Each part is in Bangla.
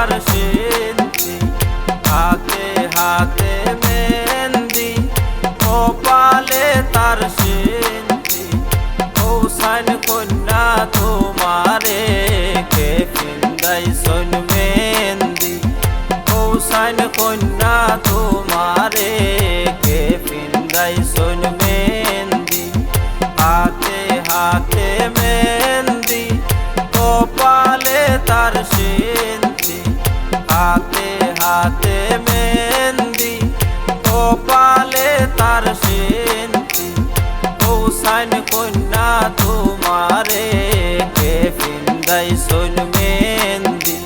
তার সিন্তি, হাতে হাতে মেহেন্দি, কপালে তার সিন্তি। হোসাইন কন্যা তোমারে কে পিন্দাইছন মেহেন্দি, হোসাইন কন্যা তোমারে কে পিন্দাইছন মেহেন্দি। হাতে হাতে মেহেন্দি, কপালে তার সিন্তি, হাতে হাতে মেহেন্দি, কপালে তার সিন্তি। হোসাইন কন্যা তোমারে কে পিন্দাইছন মেহেন্দি,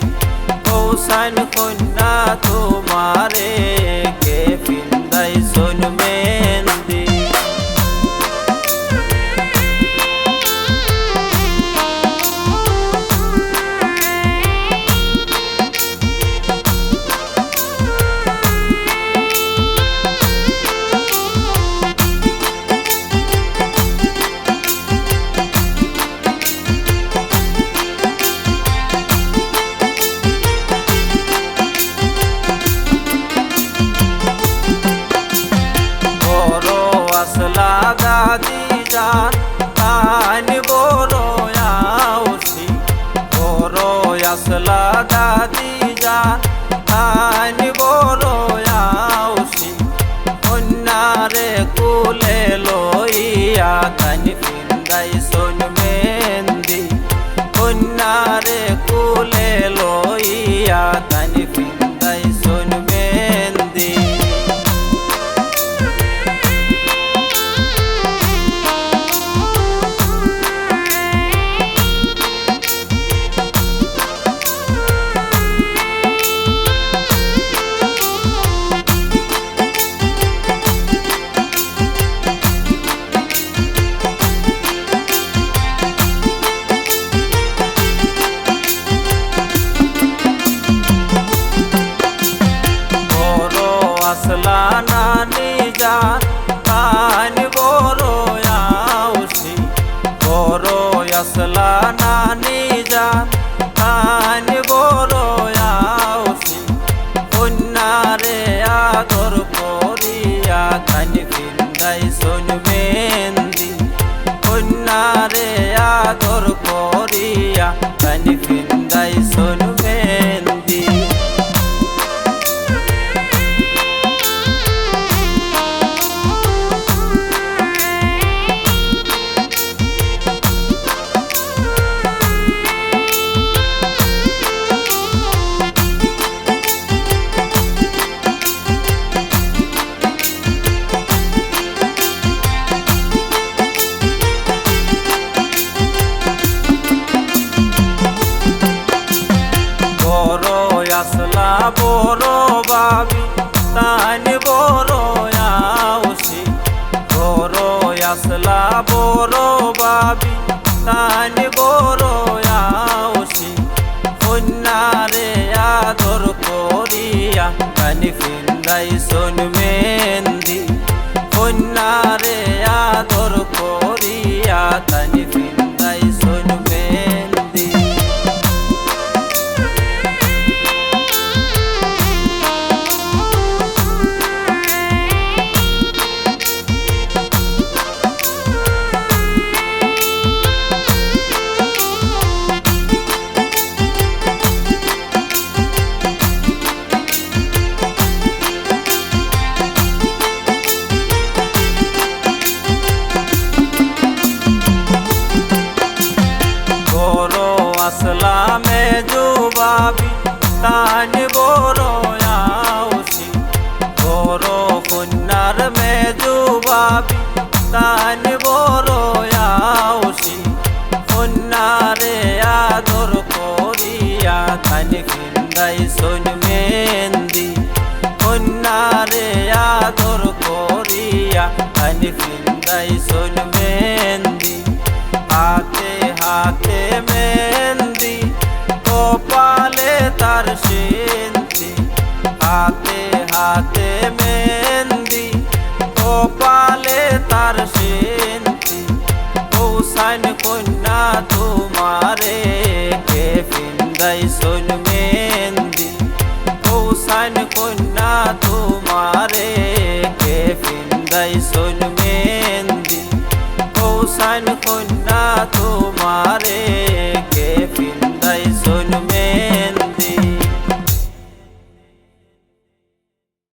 হোসাইন কন্যা তোমারে কে পিন্দাইছন মেহেন্দি। আসলা দাদি জান তান বড় আউসি, বড় আসলা দাদি জান তান বড় আউসি। কন্যারে কুলে লইয়া তান পিন্দাইছন মেহেন্দি, কন্যারে কুলে লইয়া তান পিন্দাইছন মেহেন্দি। আসলা নানি জান তান বড় আউসি, বড় আসলা নানি জান তান বড় আউসি। কন্যারে আদর করিয়া তান পিন্দাইছন মেহেন্দি, কন্যারে আদর করিয়া তান পিন্দাইছন মেহেন্দি। আসলা বড় বাবি তান বড় আউসি, বড় আসলা বড় বাবি তান বড় আউসি। কন্যারে আদর করিয়া তান পিন্দাইছন মেহেন্দি, কন্যারে আদর করিয়া তান পিন্দাইছন মেহেন্দি। আসলা মেজো বাবি তান বড় আউসি, বড় কন্যার মেজো বাবি তান বড় আউসি। কন্যারে আদর করিয়া তান পিন্দাইছন মেহেন্দি, কন্যারে আদর করিয়া তান পিন্দাইছন মেহেন্দি। হাতে হাতে মেহেন্দি, কপালে তার সিন্তি, হাতে হাতে মেহেন্দি, কপালে তার সিন্তি। হোসাইন কন্যা তোমারে কে পিন্দাইছন মেহেন্দি, লাগাইছুন মেহেন্দি কৌশান কন্যা তুমি